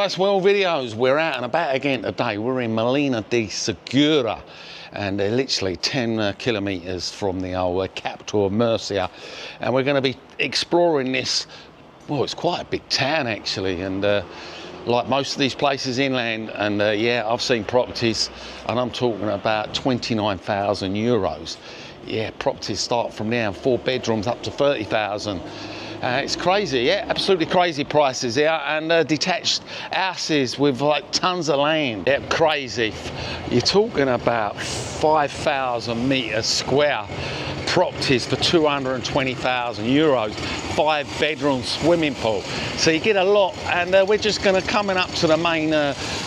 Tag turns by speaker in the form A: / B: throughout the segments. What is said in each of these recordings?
A: Tapas Well videos. We're out and about again today. We're in Molina de Segura, and they're literally 10 kilometres from the old capital of Murcia. And we're going to be exploring this. Well, it's quite a big town actually, and like most of these places inland. And yeah, I've seen properties, and I'm talking about 29,000 euros. Yeah, properties start from there, 4 bedrooms up to 30,000. It's crazy, yeah, absolutely crazy prices here, and detached houses with like tons of land. Yeah, crazy. You're talking about 5,000 metres square properties for 220,000 euros, 5-bedroom swimming pool. So you get a lot, and we're just going to coming up to the main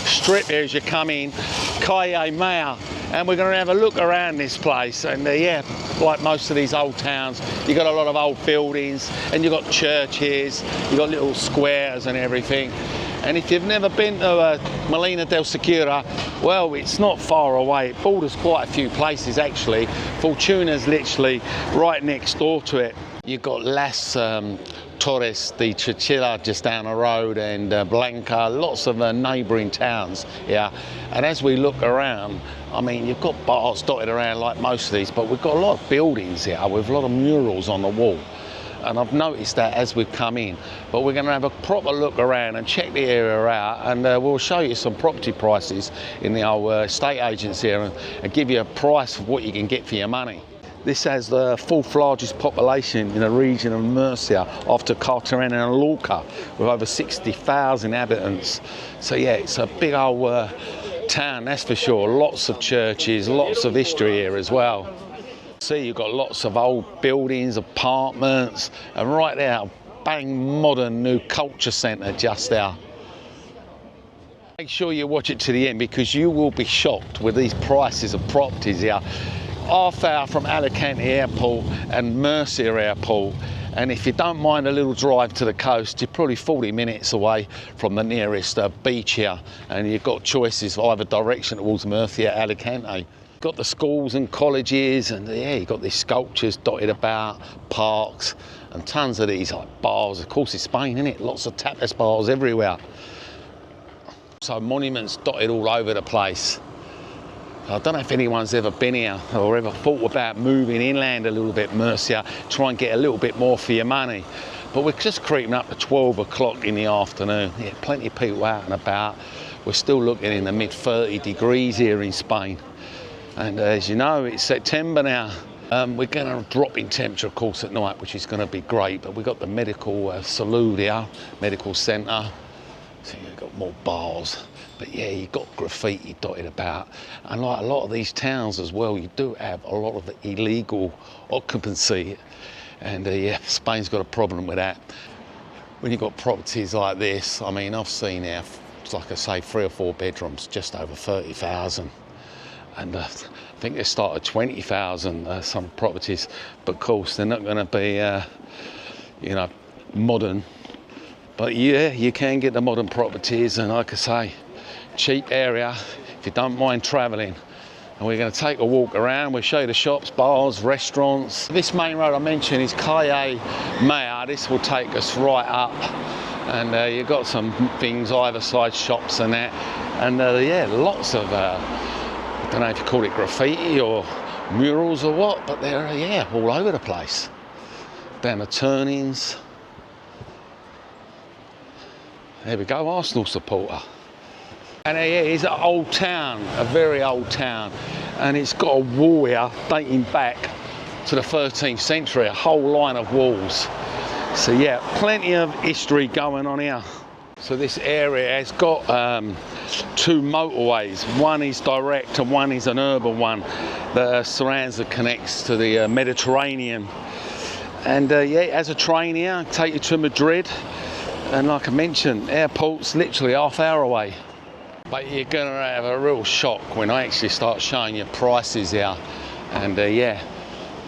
A: strip here as you come in, Calle Mayor, and we're going to have a look around this place. And yeah, like most of these old towns, you've got a lot of old buildings, and you've got churches, you've got little squares and everything. And if you've never been to Molina de Segura, well, it's not far away. It borders quite a few places actually. Fortuna's literally right next door to it. You've got Las Torres de Chichilla just down the road, and Blanca, lots of neighbouring towns here. And as we look around, I mean, you've got bars dotted around like most of these, but we've got a lot of buildings here with a lot of murals on the wall. And I've noticed that as we've come in. But we're going to have a proper look around and check the area out, and we'll show you some property prices in the old estate agents here, and give you a price of what you can get for your money. This has the 4th largest population in the region of Murcia after Cartagena and Lorca, with over 60,000 inhabitants. So yeah, it's a big old town, that's for sure. Lots of churches, lots of history here as well. See, you've got lots of old buildings, apartments, and right there, bang modern new culture centre just there. Make sure you watch it to the end, because you will be shocked with these prices of properties here. Half hour from Alicante Airport and Murcia Airport, and if you don't mind a little drive to the coast, you're probably 40 minutes away from the nearest beach here, and you've got choices of either direction towards Murcia, Alicante. Got the schools and colleges, and yeah, you've got these sculptures dotted about, parks, and tons of these like bars. Of course, it's Spain, isn't it? Lots of tapas bars everywhere. So monuments dotted all over the place. I don't know if anyone's ever been here or ever thought about moving inland a little bit, Murcia, try and get a little bit more for your money. But we're just creeping up to 12 o'clock in the afternoon. Yeah, plenty of people out and about. We're still looking in the mid 30 degrees here in Spain. And as you know, it's September now. We're going to drop in temperature, of course, at night, which is going to be great. But we've got the medical salute here, medical centre. So you've got more bars. But yeah, you've got graffiti dotted about. And like a lot of these towns as well, you do have a lot of illegal occupancy. And yeah, Spain's got a problem with that. When you've got properties like this, I mean, I've seen here, like I say, 3 or 4 bedrooms, just over 30,000. And I think they start at 20,000, some properties. But of course, they're not going to be, you know, modern. But yeah, you can get the modern properties, and like I say, cheap area if you don't mind travelling. And we're going to take a walk around. We'll show you the shops, bars, restaurants. This main road I mentioned is Calle Mayor. This will take us right up, and you've got some things either side, shops and that. And yeah, lots of I don't know if you call it graffiti or murals or what, but they're yeah, all over the place. Down the turnings. There we go, Arsenal supporter. And yeah, it's an old town, a very old town, and it's got a wall here dating back to the 13th century, a whole line of walls. So yeah, plenty of history going on here. So this area has got 2 motorways. One is direct and one is an urban one that surrounds and connects to the Mediterranean. And yeah, it has a train here, take you to Madrid. And like I mentioned, airport's literally half hour away. But you're going to have a real shock when I actually start showing you prices here. And yeah,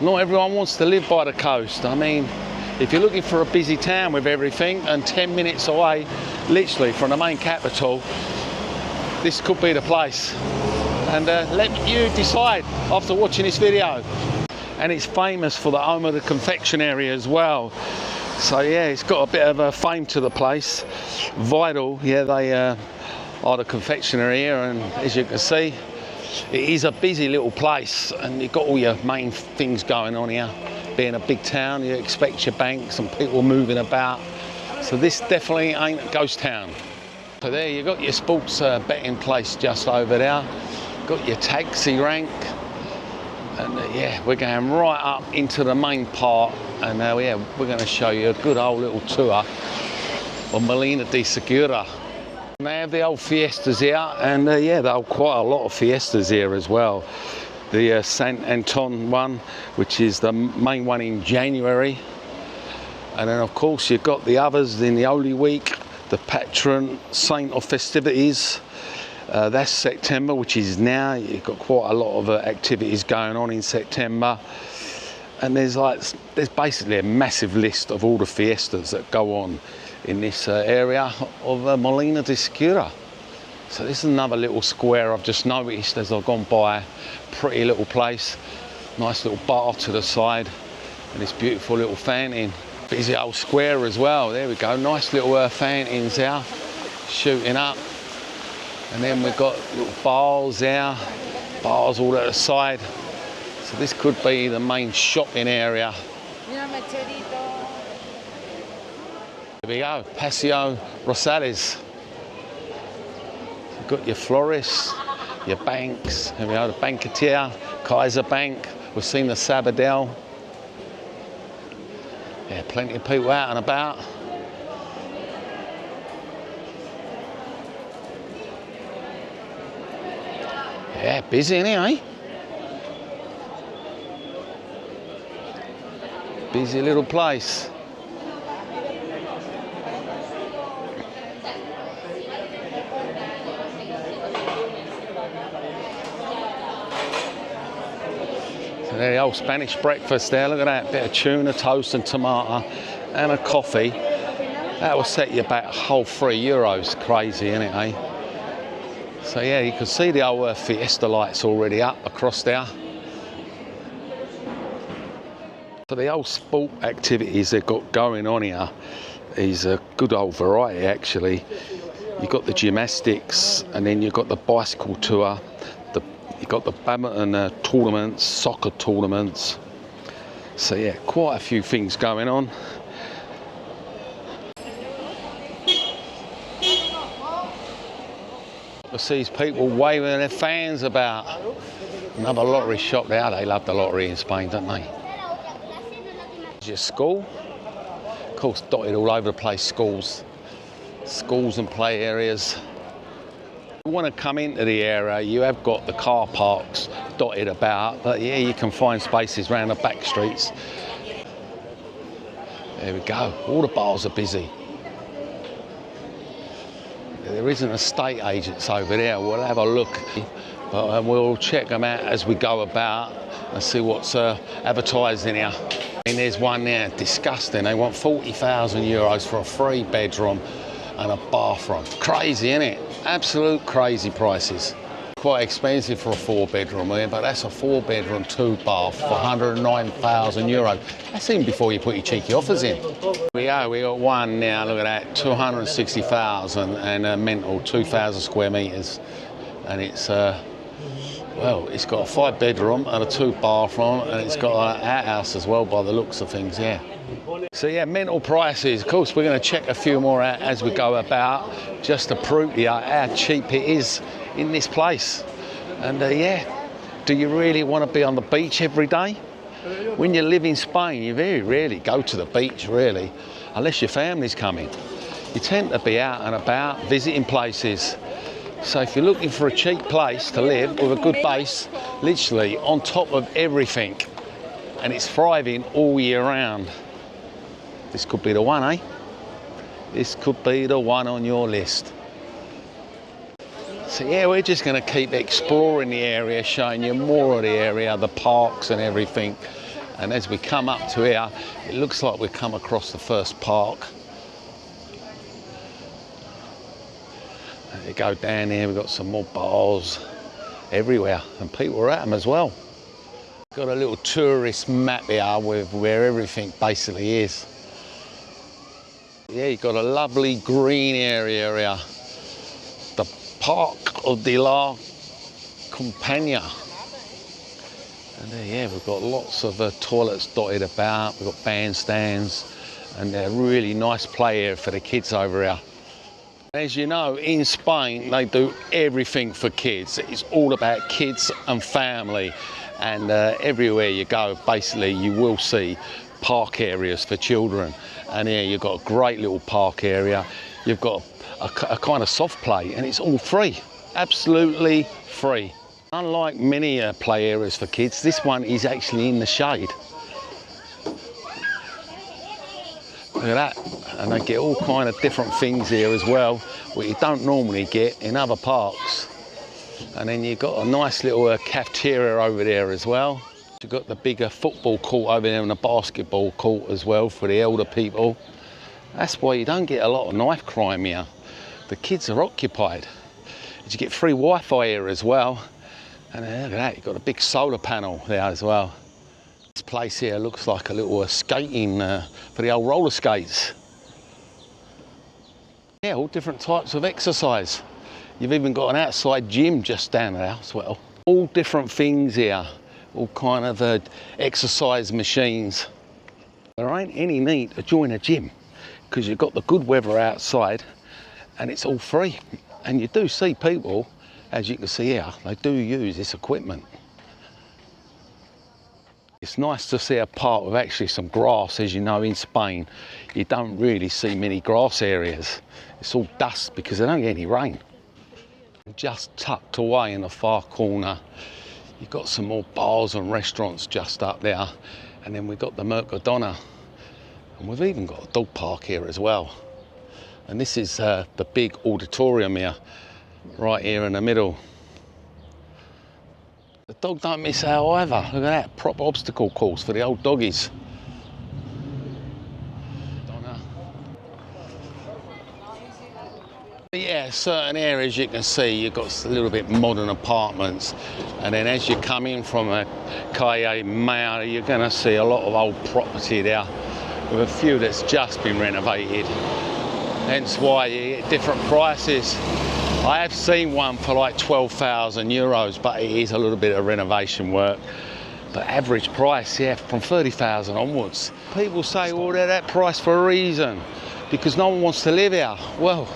A: not everyone wants to live by the coast. I mean, if you're looking for a busy town with everything and 10 minutes away, literally from the main capital, this could be the place. And let you decide after watching this video. And it's famous for the home of the confectionery as well. So yeah, it's got a bit of a fame to the place. Vital, yeah, they are the confectionery here, and as you can see, it is a busy little place, and you've got all your main things going on here. Being a big town, you expect your banks and people moving about. So this definitely ain't a ghost town. So there you got your sports betting place just over there. Got your taxi rank. And yeah, we're going right up into the main part, and yeah, we're going to show you a good old little tour of Molina de Segura. And they have the old fiestas here, and yeah, there are quite a lot of fiestas here as well. The Sant Anton one, which is the main one in January, and then of course you've got the others in the Holy Week, the patron saint of festivities. That's September, which is now. You've got quite a lot of activities going on in September, and there's basically a massive list of all the fiestas that go on in this area of Molina de Segura. So this is another little square I've just noticed as I've gone by. Pretty little place, nice little bar to the side, and this beautiful little fountain. Busy old square as well. There we go, nice little fountains there shooting up. And then we've got little bars there, bars all at the side. So this could be the main shopping area. Here we go, Paseo Rosales. You've got your florists, your banks. Here we go, the Banketeer, Kaiser Bank. We've seen the Sabadell. Yeah, plenty of people out and about. Yeah, busy anyway. Busy little place. So there the old Spanish breakfast there. Look at that, bit of tuna, toast and tomato and a coffee. That will set you back a whole €3. Crazy, isn't it, eh? So yeah, you can see the old fiesta lights already up across there. So the old sport activities they've got going on here is a good old variety actually. You've got the gymnastics, and then you've got the bicycle tour, you've got the badminton tournaments, soccer tournaments. So yeah, quite a few things going on. Sees people waving their fans about. Another lottery shop there. They love the lottery in Spain, don't they? There's your school. Of course, dotted all over the place, schools and play areas. If you want to come into the area, you have got the car parks dotted about, but yeah, you can find spaces around the back streets. There we go. All the bars are busy. There is an estate agents over there. We'll have a look, but we'll check them out as we go about and see what's advertised in here. And there's one there, disgusting. They want €40,000 for a 3-bedroom and a bathroom. Crazy, isn't it? Absolute crazy prices. Quite expensive for a 4-bedroom here, but that's a 4-bedroom, 2-bath for €109,000. That's even before you put your cheeky offers in. We got one now, look at that, 260,000 and a mental 2,000 square metres. And it's, well, it's got a 5-bedroom and a 2-bathroom, and it's got an outhouse as well by the looks of things, yeah. So yeah, mental prices. Of course, we're going to check a few more out as we go about, just to prove to you how cheap it is in this place. And yeah, do you really want to be on the beach every day? When you live in Spain, you very rarely go to the beach, really, unless your family's coming. You tend to be out and about, visiting places. So if you're looking for a cheap place to live with a good base, literally on top of everything, and it's thriving all year round, this could be the one, eh? This could be the one on your list. So yeah, we're just going to keep exploring the area, showing you more of the area, the parks and everything. And as we come up to here, it looks like we've come across the first park. You go down here, we've got some more bars everywhere, and people are at them as well. Got a little tourist map here with where everything basically is. Yeah, you've got a lovely green area here. The Park de la Campagna. And there, yeah, we've got lots of toilets dotted about. We've got bandstands, and they're really nice play area for the kids over here. As you know, in Spain, they do everything for kids. It's all about kids and family. And everywhere you go, basically, you will see park areas for children. And here you've got a great little park area. You've got a kind of soft play, and it's all free, absolutely free. Unlike many play areas for kids, this one is actually in the shade. Look at that, and they get all kind of different things here as well, what you don't normally get in other parks. And then you've got a nice little cafeteria over there as well. You've got the bigger football court over there and a basketball court as well for the elder people. That's why you don't get a lot of knife crime here. The kids are occupied. You get free Wi-Fi here as well. And look at that, you've got a big solar panel there as well. This place here looks like a little skating for the old roller skates. Yeah, all different types of exercise. You've even got an outside gym just down there as well. All different things here, all kind of exercise machines. There ain't any need to join a gym because you've got the good weather outside and it's all free. And you do see people, as you can see here, they do use this equipment. It's nice to see a park with actually some grass. As you know, in Spain, you don't really see many grass areas. It's all dust because they don't get any rain. Just tucked away in the far corner, you've got some more bars and restaurants just up there. And then we've got the Mercadona. And we've even got a dog park here as well. And this is the big auditorium here, right here in the middle. The dog don't miss out either. Look at that, proper obstacle course for the old doggies. Yeah, certain areas you can see you've got a little bit modern apartments, and then as you come in from a Calle Mayor, you're going to see a lot of old property there, with a few that's just been renovated. Hence why you get different prices. I have seen one for like 12,000 euros, but it is a little bit of renovation work. But average price, yeah, from 30,000 onwards. People say, well, they're that price for a reason, because no one wants to live here. Well,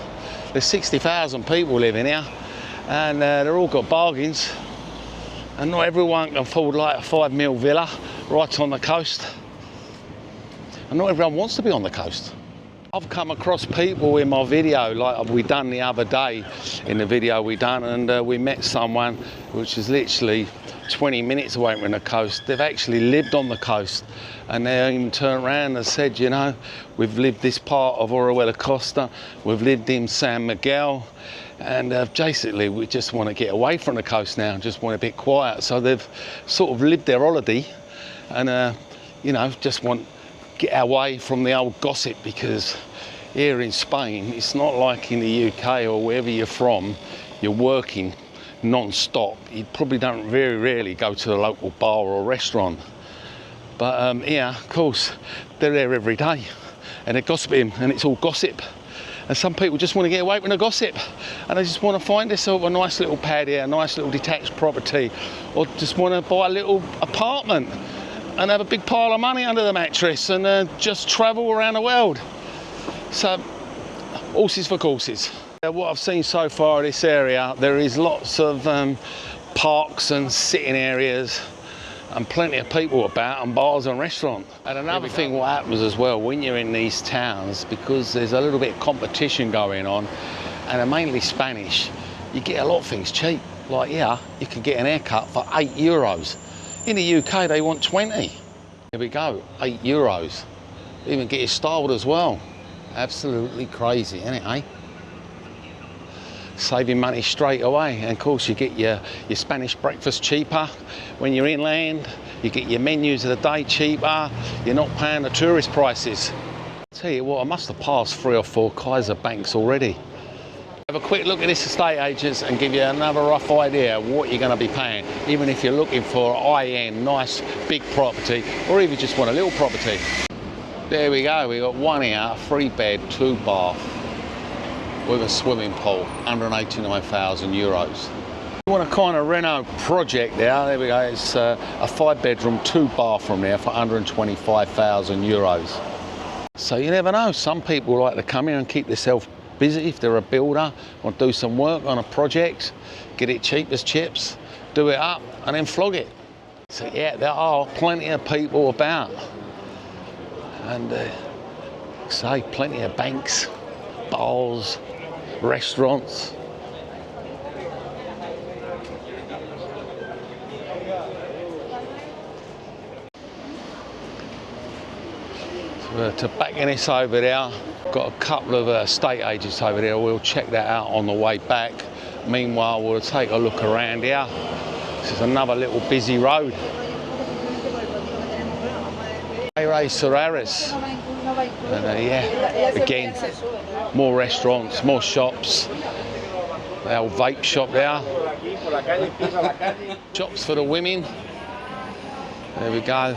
A: there's 60,000 people living here, and they're all got bargains. And not everyone can afford like a 5 mil villa right on the coast. And not everyone wants to be on the coast. I've come across people in my video, like we done the other day in the video we done, and we met someone which is literally 20 minutes away from the coast. They've actually lived on the coast, and they even turned around and said, you know, we've lived this part of Orihuela Costa, we've lived in San Miguel, and basically we just want to get away from the coast now, just want a bit quiet. So they've sort of lived their holiday, and you know, just want get away from the old gossip, because here in Spain, it's not like in the UK or wherever you're from, you're working non-stop. You probably don't very rarely go to the local bar or restaurant. But yeah, of course, they're there every day and they're gossiping, and it's all gossip. And some people just want to get away from the gossip, and they just want to find themselves a nice little pad here, a nice little detached property, or just want to buy a little apartment and have a big pile of money under the mattress and just travel around the world. So, horses for courses. What I've seen so far in this area, there is lots of parks and sitting areas and plenty of people about, and bars and restaurants. And another thing what happens as well when you're in these towns, because there's a little bit of competition going on, and they're mainly Spanish, you get a lot of things cheap. Like here, you can get an haircut for €8. In the UK, they want 20. Here we go, €8. Even get it styled as well. Absolutely crazy, isn't it, eh? Saving money straight away. And of course, you get your Spanish breakfast cheaper. When you're inland, you get your menus of the day cheaper. You're not paying the tourist prices. Tell you what, I must have passed 3 or 4 Kaiser banks already. Have a quick look at this estate agents and give you another rough idea of what you're going to be paying, even if you're looking for a high-end, nice, big property, or even just want a little property. There we go, we got one here, 3-bed, 2-bath with a swimming pool, 189,000 euros. You want a kind of Reno project there we go, it's a 5-bedroom, 2-bathroom there for 125,000 euros. So you never know, some people like to come here and keep themselves busy if they're a builder, want to do some work on a project, get it cheap as chips, do it up and then flog it. So yeah, there are plenty of people about. And say plenty of banks, bars, restaurants. So to back in this over there, got a couple of estate agents over there. We'll check that out on the way back. Meanwhile, we'll take a look around here. This is another little busy road. Solaris. And yeah, again, more restaurants, more shops. The old vape shop there. Shops for the women. There we go.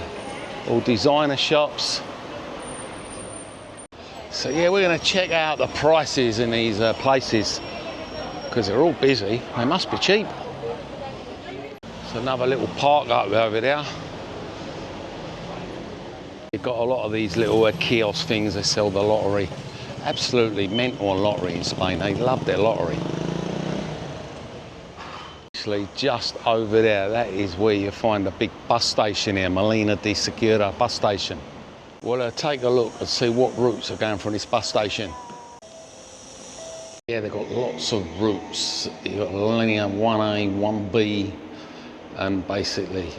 A: All designer shops. So yeah, we're going to check out the prices in these places because they're all busy. They must be cheap. It's another little park up over there. You've got a lot of these little kiosk things that sell the lottery. Absolutely mental on lottery in Spain. They love their lottery. Actually, just over there, that is where you find the big bus station here, Molina de Segura bus station. We'll take a look and see what routes are going from this bus station. Yeah, they've got lots of routes. You've got linear 1A, 1B, and basically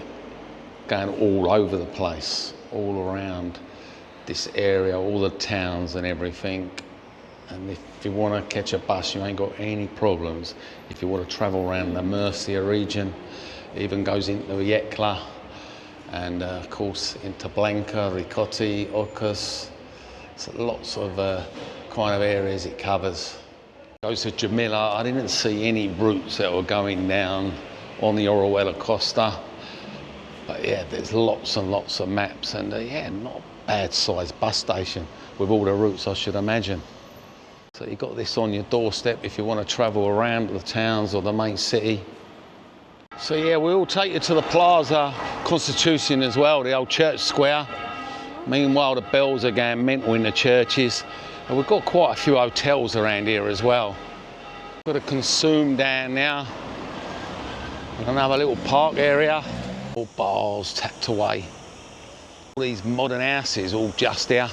A: going all over the place, all around this area, all the towns and everything. And if you want to catch a bus, you ain't got any problems. If you want to travel around the Murcia region, it even goes into Yecla, and of course into Blanca, Ricotti, Ocas. So lots of kind of areas it covers. Goes to Jamila. I didn't see any routes that were going down on the Orihuela Costa. But yeah, there's lots and lots of maps, and yeah, not a bad sized bus station with all the routes, I should imagine. So you've got this on your doorstep if you want to travel around the towns or the main city. So yeah, we'll take you to the Plaza Constitution as well, the old church square. Meanwhile, the bells are going mental in the churches. And we've got quite a few hotels around here as well. Got a Consume down now. And another little park area. All bars tapped away. All these modern houses all just here.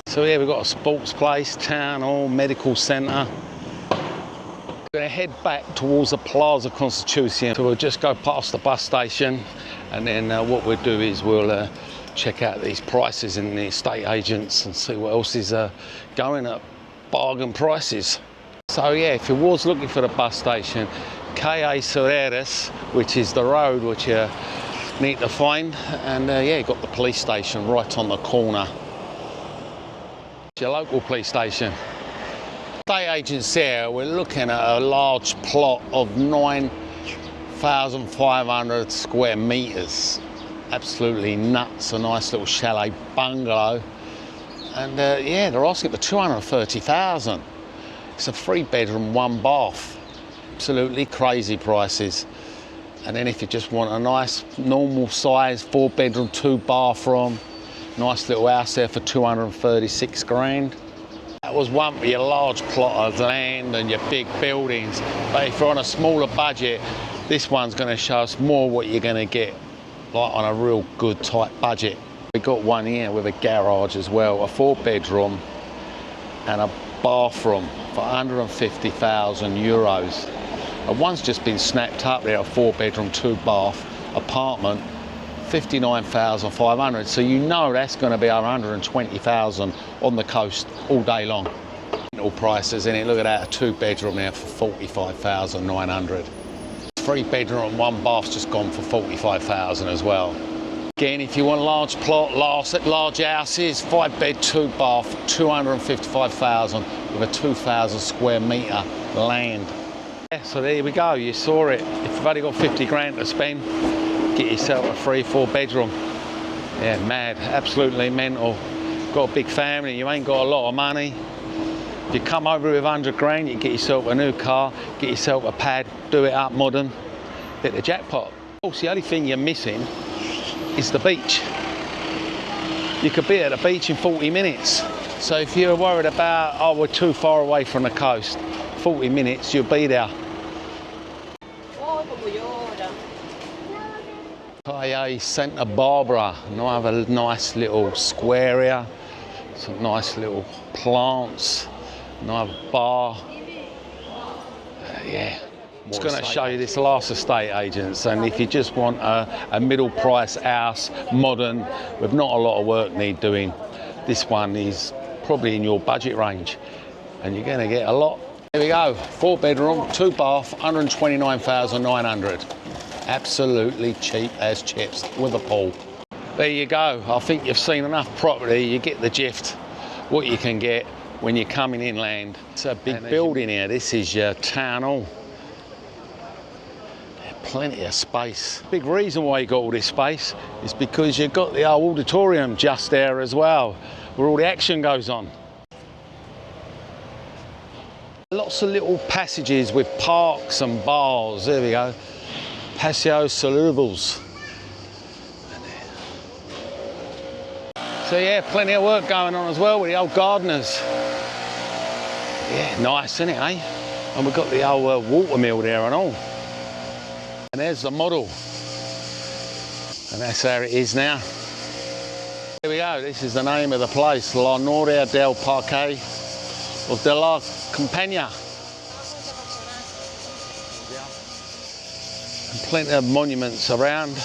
A: So yeah, we've got a sports place, town hall, medical centre. We're going to head back towards the Plaza Constitution. So we'll just go past the bus station, and then what we'll do is we'll check out these prices in the estate agents and see what else is going at bargain prices. So yeah, if you was looking for the bus station, Calle Soleras, which is the road which you need to find, and yeah, you've got the police station right on the corner. It's your local police station. Estate agents there, we're looking at a large plot of 9,500 square metres. Absolutely nuts, a nice little chalet bungalow. And yeah, they're asking for 230,000. It's a 3-bedroom, 1-bath. Absolutely crazy prices. And then if you just want a nice normal size 4-bedroom, 2-bathroom, nice little house there for 236 grand. That was one for your large plot of land and your big buildings. But if you're on a smaller budget, this one's going to show us more what you're going to get, like on a real good tight budget. We got one here with a garage as well, a 4-bedroom and a bathroom for 150,000 euros. And one's just been snapped up there, a 4-bedroom, 2-bath apartment, 59,500. So you know that's going to be 120,000 on the coast all day long. All prices in it. Look at that, a 2-bedroom there for 45,900. 3-bedroom and 1-bath's just gone for 45,000 as well. Again, if you want a large plot, large houses, 5-bed, 2-bath, 255,000 with a 2,000 square metre land. Yeah, so there we go, you saw it. If you've only got 50 grand to spend, get yourself a 3-4 bedroom. Yeah, mad, absolutely mental. Got a big family, you ain't got a lot of money. If you come over with 100 grand, you get yourself a new car, get yourself a pad, do it up modern, hit the jackpot. Of course, the only thing you're missing is the beach. You could be at the beach in 40 minutes. So if you're worried about, oh, we're too far away from the coast, 40 minutes, you'll be there. Calle Santa Barbara, another nice little square here, some nice little plants, another bar. Yeah, I'm just going to show you this last estate agents, and if you just want a middle price house, modern, with not a lot of work need doing, this one is probably in your budget range, and you're going to get a lot. Here we go, 4 bedroom, 2 bath, 129,900. Absolutely cheap as chips with a pool. There you go. I think you've seen enough property. You get the gist what you can get when you're coming inland. It's a big building here. This is your town hall. Plenty of space. Big reason why you got all this space is because you've got the old auditorium just there as well, where all the action goes on. Lots of little passages with parks and bars. There we go. Paseo Saludables. So yeah, plenty of work going on as well with the old gardeners. Yeah, nice, isn't it, eh? And we've got the old water mill there and all. And there's the model. And that's how it is now. Here we go, this is the name of the place, La Noria del Parque of de la Campagna. And plenty of monuments around.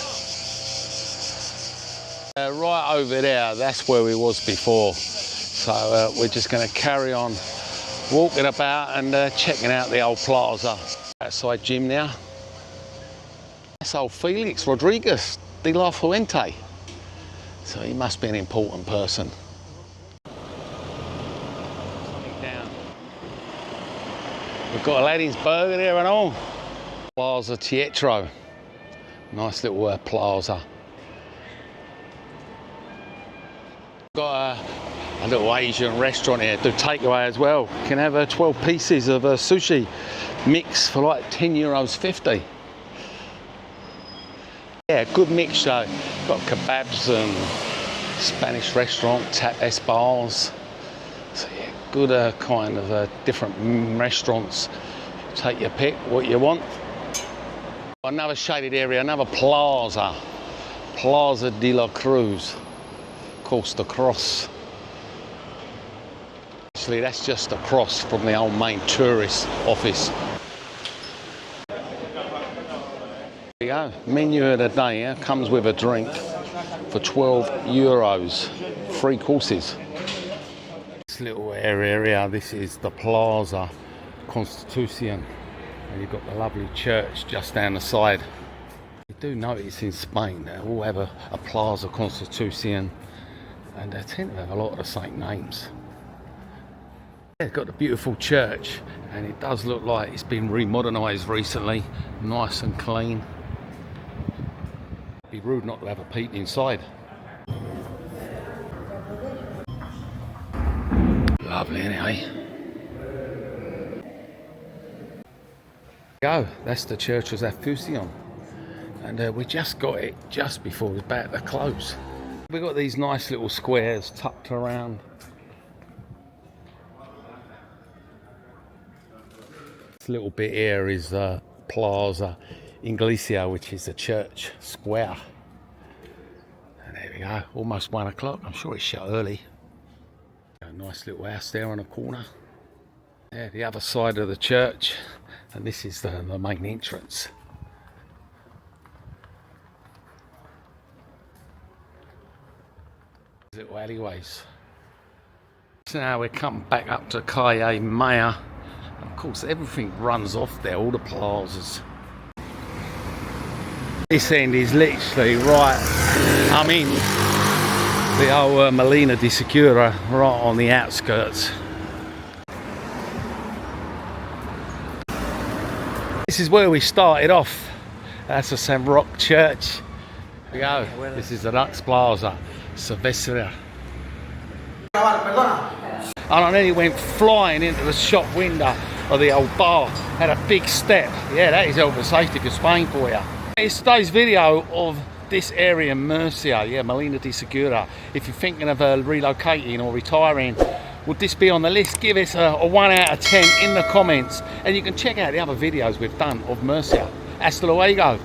A: Right over there, that's where we was before. So we're just going to carry on walking about and checking out the old plaza. Outside gym now. That's old Felix Rodriguez de la Fuente. So he must be an important person. Down. We've got Aladdin's Burger there and all. Plaza Teatro. Nice little plaza. Got a little Asian restaurant here, do takeaway as well. You can have 12 pieces of sushi mix for like €10.50. Yeah, good mixture. Got kebabs and Spanish restaurant, tapas bars. So yeah, good kind of different restaurants. Take your pick, what you want. Another shaded area, another plaza. Plaza de la Cruz. Costa Cross. Actually, that's just across from the old main tourist office. There you go. Menu of the day here comes with a drink for €12. 3 courses. This little area here, this is the Plaza Constitución. And you've got the lovely church just down the side. You do notice in Spain they all have a Plaza Constitución, and they tend to have a lot of the same names. Yeah, it's got the beautiful church, and it does look like it's been remodernised recently, nice and clean. It'd be rude not to have a peek inside. Lovely, anyway. Go, that's the Church of Afusión, and we just got it just before it was about to close. We've got these nice little squares tucked around. This little bit here is Plaza Iglesia, which is the church square. And there we go, almost 1 o'clock. I'm sure it's shut early. A nice little house there on the corner. Yeah, the other side of the church, and this is the main entrance. Little alleyways. So now we're coming back up to Calle Maya. Of course, everything runs off there, all the plazas. This end is literally right, I mean, the old Molina de Segura, right on the outskirts. This is where we started off. That's a San Roque church. we go. This is the Lux Plaza, Cerveceria. And I nearly went flying into the shop window of the old bar. Had a big step. Yeah, that is health and safety for Spain for you. It's today's video of this area in Murcia, yeah, Molina de Segura. If you're thinking of relocating or retiring, would this be on the list? Give us a 1 out of 10 in the comments. And you can check out the other videos we've done of Murcia. Hasta luego.